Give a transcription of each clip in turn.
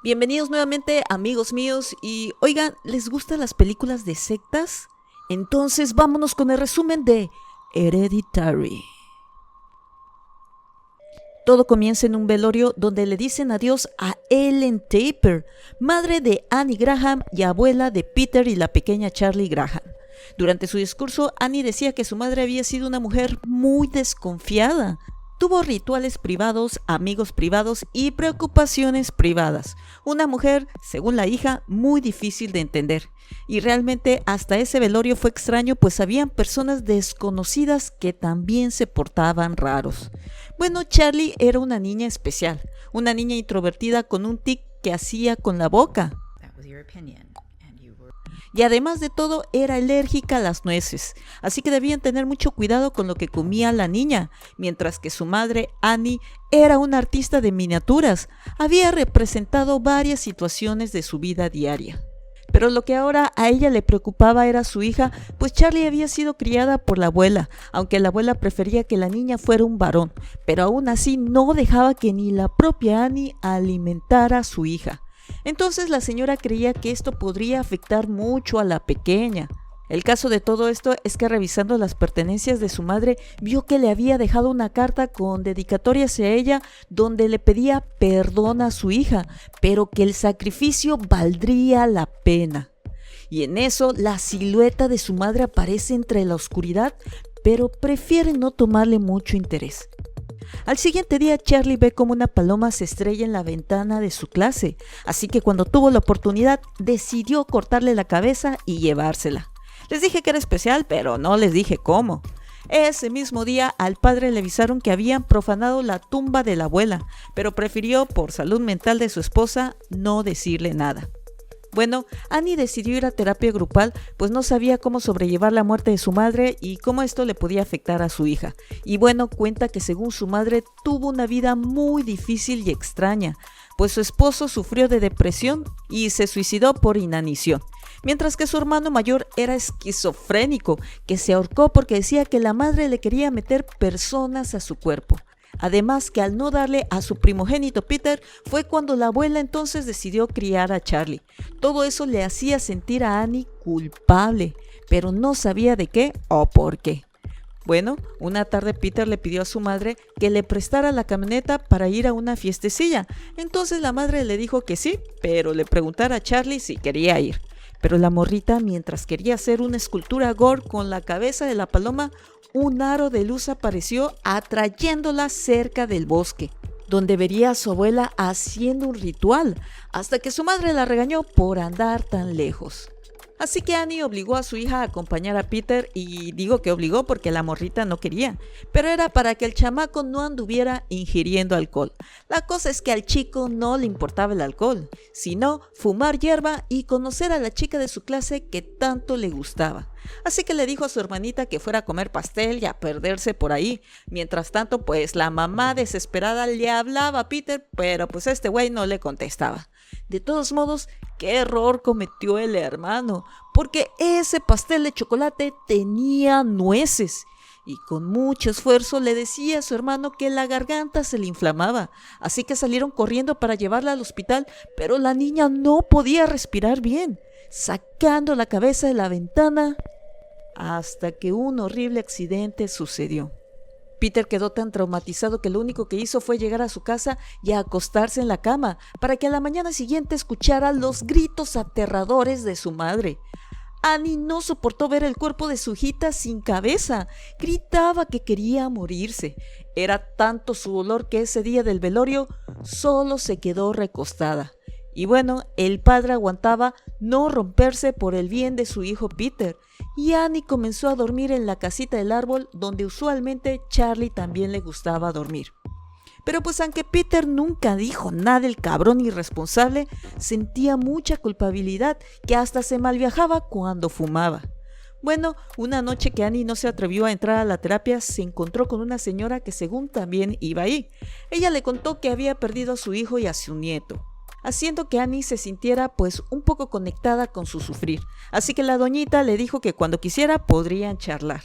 Bienvenidos nuevamente, amigos míos, y oigan, ¿les gustan las películas de sectas? Entonces vámonos con el resumen de Hereditary. Todo comienza en un velorio donde le dicen adiós a Ellen Taper, madre de Annie Graham y abuela de Peter y la pequeña Charlie Graham. Durante su discurso, Annie decía que su madre había sido una mujer muy desconfiada. Tuvo rituales privados, amigos privados y preocupaciones privadas. Una mujer, según la hija, muy difícil de entender. Y realmente hasta ese velorio fue extraño, pues habían personas desconocidas que también se portaban raros. Bueno, Charlie era una niña especial, una niña introvertida con un tic que hacía con la boca. Y además de todo, era alérgica a las nueces, así que debían tener mucho cuidado con lo que comía la niña, mientras que su madre, Annie, era una artista de miniaturas, había representado varias situaciones de su vida diaria. Pero lo que ahora a ella le preocupaba era su hija, pues Charlie había sido criada por la abuela, aunque la abuela prefería que la niña fuera un varón, pero aún así no dejaba que ni la propia Annie alimentara a su hija. Entonces la señora creía que esto podría afectar mucho a la pequeña. El caso de todo esto es que revisando las pertenencias de su madre, vio que le había dejado una carta con dedicatoria hacia ella donde le pedía perdón a su hija, pero que el sacrificio valdría la pena. Y en eso la silueta de su madre aparece entre la oscuridad, pero prefiere no tomarle mucho interés. Al siguiente día, Charlie ve como una paloma se estrella en la ventana de su clase, así que cuando tuvo la oportunidad, decidió cortarle la cabeza y llevársela. Les dije que era especial, pero no les dije cómo. Ese mismo día, al padre le avisaron que habían profanado la tumba de la abuela, pero prefirió, por salud mental de su esposa, no decirle nada. Bueno, Annie decidió ir a terapia grupal, pues no sabía cómo sobrellevar la muerte de su madre y cómo esto le podía afectar a su hija. Y bueno, cuenta que según su madre tuvo una vida muy difícil y extraña, pues su esposo sufrió de depresión y se suicidó por inanición. Mientras que su hermano mayor era esquizofrénico, que se ahorcó porque decía que la madre le quería meter personas a su cuerpo. Además que al no darle a su primogénito Peter fue cuando la abuela entonces decidió criar a Charlie. Todo eso le hacía sentir a Annie culpable, pero no sabía de qué o por qué. Bueno, una tarde Peter le pidió a su madre que le prestara la camioneta para ir a una fiestecilla. Entonces la madre le dijo que sí, pero le preguntara a Charlie si quería ir. Pero la morrita, mientras quería hacer una escultura gore con la cabeza de la paloma, un aro de luz apareció atrayéndola cerca del bosque, donde vería a su abuela haciendo un ritual, hasta que su madre la regañó por andar tan lejos. Así que Annie obligó a su hija a acompañar a Peter, y digo que obligó porque la morrita no quería, pero era para que el chamaco no anduviera ingiriendo alcohol. La cosa es que al chico no le importaba el alcohol, sino fumar hierba y conocer a la chica de su clase que tanto le gustaba. Así que le dijo a su hermanita que fuera a comer pastel y a perderse por ahí. Mientras tanto, pues la mamá desesperada le hablaba a Peter, pero pues este güey no le contestaba. De todos modos, qué error cometió el hermano, porque ese pastel de chocolate tenía nueces. Y con mucho esfuerzo le decía a su hermano que la garganta se le inflamaba, así que salieron corriendo para llevarla al hospital, pero la niña no podía respirar bien, sacando la cabeza de la ventana, hasta que un horrible accidente sucedió. Peter quedó tan traumatizado que lo único que hizo fue llegar a su casa y acostarse en la cama para que a la mañana siguiente escuchara los gritos aterradores de su madre. Annie no soportó ver el cuerpo de su hijita sin cabeza. Gritaba que quería morirse. Era tanto su dolor que ese día del velorio solo se quedó recostada. Y bueno, el padre aguantaba no romperse por el bien de su hijo Peter, y Annie comenzó a dormir en la casita del árbol donde usualmente Charlie también le gustaba dormir. Pero pues aunque Peter nunca dijo nada, el cabrón irresponsable sentía mucha culpabilidad que hasta se malviajaba cuando fumaba. Bueno, una noche que Annie no se atrevió a entrar a la terapia, se encontró con una señora que según también iba ahí. Ella le contó que había perdido a su hijo y a su nieto, haciendo que Annie se sintiera pues un poco conectada con su sufrir. Así que la doñita le dijo que cuando quisiera podrían charlar.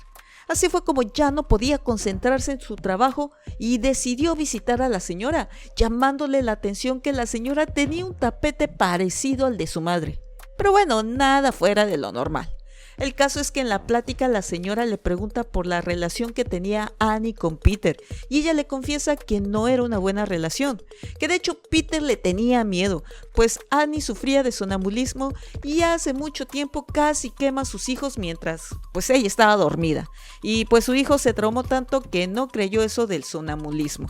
Así fue como ya no podía concentrarse en su trabajo y decidió visitar a la señora, llamándole la atención que la señora tenía un tapete parecido al de su madre. Pero bueno, nada fuera de lo normal. El caso es que en la plática la señora le pregunta por la relación que tenía Annie con Peter y ella le confiesa que no era una buena relación, que de hecho Peter le tenía miedo, pues Annie sufría de sonambulismo y hace mucho tiempo casi quema a sus hijos mientras pues ella estaba dormida y pues su hijo se traumó tanto que no creyó eso del sonambulismo.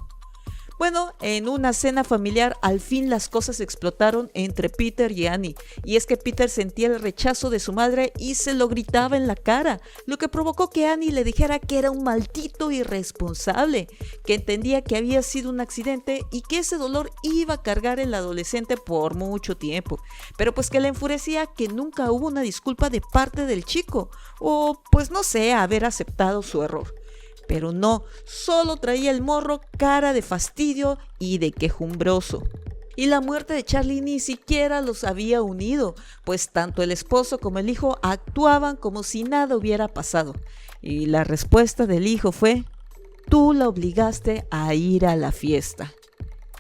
Bueno, en una cena familiar al fin las cosas explotaron entre Peter y Annie, y es que Peter sentía el rechazo de su madre y se lo gritaba en la cara, lo que provocó que Annie le dijera que era un maldito irresponsable, que entendía que había sido un accidente y que ese dolor iba a cargar en la adolescente por mucho tiempo, pero pues que le enfurecía que nunca hubo una disculpa de parte del chico, o pues no sé, haber aceptado su error. Pero no, solo traía el morro cara de fastidio y de quejumbroso. Y la muerte de Charlie ni siquiera los había unido, pues tanto el esposo como el hijo actuaban como si nada hubiera pasado. Y la respuesta del hijo fue: tú la obligaste a ir a la fiesta.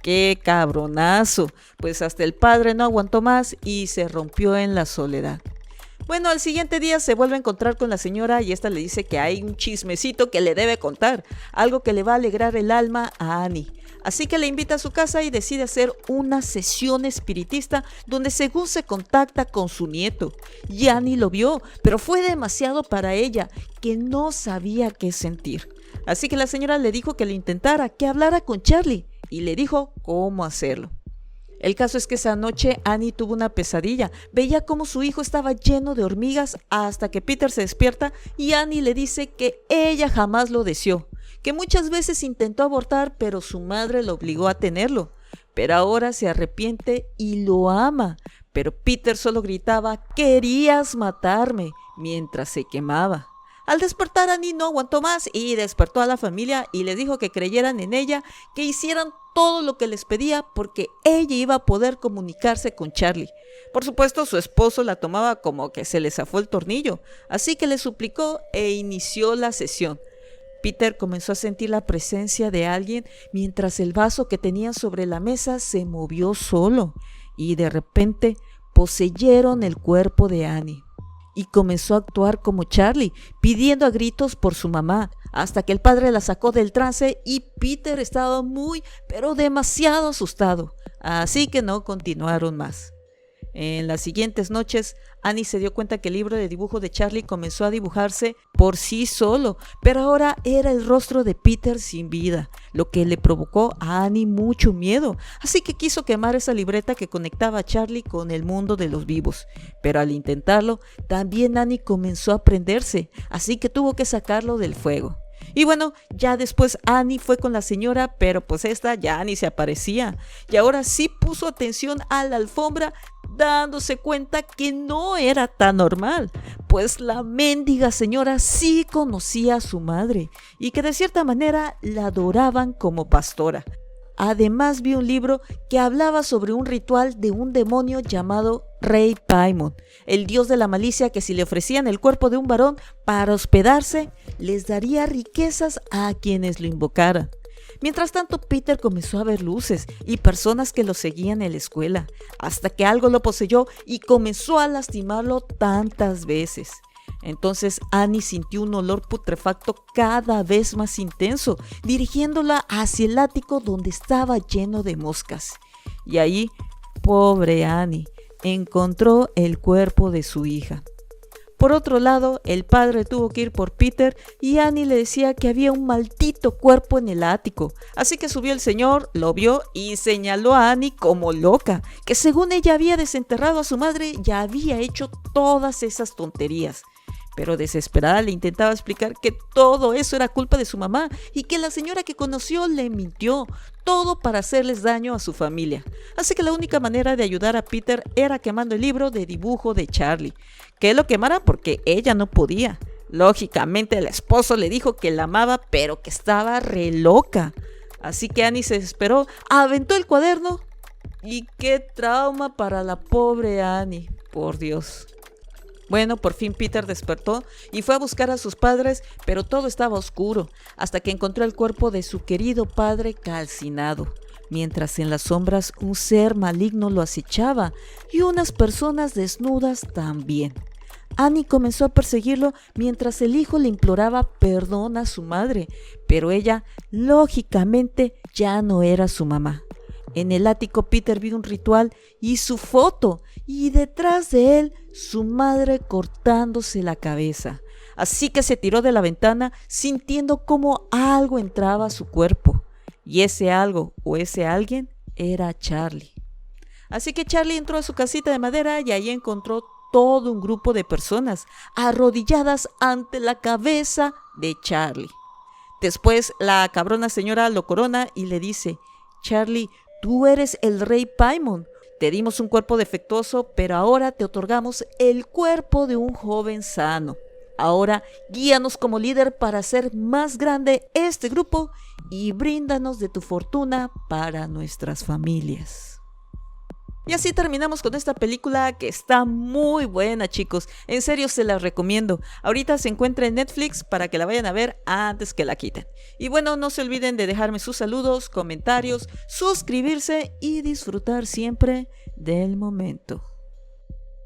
¡Qué cabronazo! Pues hasta el padre no aguantó más y se rompió en la soledad. Bueno, al siguiente día se vuelve a encontrar con la señora y esta le dice que hay un chismecito que le debe contar, algo que le va a alegrar el alma a Annie. Así que le invita a su casa y decide hacer una sesión espiritista donde según se contacta con su nieto. Y Annie lo vio, pero fue demasiado para ella, que no sabía qué sentir. Así que la señora le dijo que lo intentara, que hablara con Charlie y le dijo cómo hacerlo. El caso es que esa noche Annie tuvo una pesadilla. Veía cómo su hijo estaba lleno de hormigas hasta que Peter se despierta y Annie le dice que ella jamás lo deseó, que muchas veces intentó abortar pero su madre lo obligó a tenerlo. Pero ahora se arrepiente y lo ama. Pero Peter solo gritaba: querías matarme, mientras se quemaba. Al despertar, Annie no aguantó más y despertó a la familia y les dijo que creyeran en ella, que hicieran todo lo que les pedía porque ella iba a poder comunicarse con Charlie. Por supuesto, su esposo la tomaba como que se le zafó el tornillo, así que le suplicó e inició la sesión. Peter comenzó a sentir la presencia de alguien mientras el vaso que tenían sobre la mesa se movió solo y de repente poseyeron el cuerpo de Annie. Y comenzó a actuar como Charlie, pidiendo a gritos por su mamá, hasta que el padre la sacó del trance y Peter estaba muy, pero demasiado asustado, así que no continuaron más. En las siguientes noches, Annie se dio cuenta que el libro de dibujo de Charlie comenzó a dibujarse por sí solo, pero ahora era el rostro de Peter sin vida, lo que le provocó a Annie mucho miedo, así que quiso quemar esa libreta que conectaba a Charlie con el mundo de los vivos. Pero al intentarlo, también Annie comenzó a prenderse, así que tuvo que sacarlo del fuego. Y bueno, ya después Annie fue con la señora, pero pues esta ya ni se aparecía. Y ahora sí puso atención a la alfombra, dándose cuenta que no era tan normal, pues la mendiga señora sí conocía a su madre y que de cierta manera la adoraban como pastora. Además vi un libro que hablaba sobre un ritual de un demonio llamado Rey Paimon, el dios de la malicia, que si le ofrecían el cuerpo de un varón para hospedarse, les daría riquezas a quienes lo invocaran. Mientras tanto, Peter comenzó a ver luces y personas que lo seguían en la escuela, hasta que algo lo poseyó y comenzó a lastimarlo tantas veces. Entonces Annie sintió un olor putrefacto cada vez más intenso, dirigiéndola hacia el ático donde estaba lleno de moscas. Y ahí, pobre Annie, encontró el cuerpo de su hija. Por otro lado, el padre tuvo que ir por Peter y Annie le decía que había un maldito cuerpo en el ático. Así que subió el señor, lo vio y señaló a Annie como loca, que según ella había desenterrado a su madre y había hecho todas esas tonterías. Pero desesperada le intentaba explicar que todo eso era culpa de su mamá y que la señora que conoció le mintió, todo para hacerles daño a su familia. Así que la única manera de ayudar a Peter era quemando el libro de dibujo de Charlie. Que lo quemara porque ella no podía. Lógicamente el esposo le dijo que la amaba, pero que estaba re loca. Así que Annie se desesperó, aventó el cuaderno y qué trauma para la pobre Annie, por Dios. Bueno, por fin Peter despertó y fue a buscar a sus padres, pero todo estaba oscuro, hasta que encontró el cuerpo de su querido padre calcinado, mientras en las sombras un ser maligno lo acechaba y unas personas desnudas también. Annie comenzó a perseguirlo mientras el hijo le imploraba perdón a su madre, pero ella, lógicamente, ya no era su mamá. En el ático Peter vio un ritual y su foto, y detrás de él su madre cortándose la cabeza. Así que se tiró de la ventana sintiendo como algo entraba a su cuerpo. Y ese algo o ese alguien era Charlie. Así que Charlie entró a su casita de madera y allí encontró todo un grupo de personas arrodilladas ante la cabeza de Charlie. Después la cabrona señora lo corona y le dice: Charlie, tú eres el rey Paimon. Te dimos un cuerpo defectuoso, pero ahora te otorgamos el cuerpo de un joven sano. Ahora guíanos como líder para hacer más grande este grupo y bríndanos de tu fortuna para nuestras familias. Y así terminamos con esta película que está muy buena, chicos. En serio se la recomiendo. Ahorita se encuentra en Netflix para que la vayan a ver antes que la quiten. Y bueno, no se olviden de dejarme sus saludos, comentarios, suscribirse y disfrutar siempre del momento.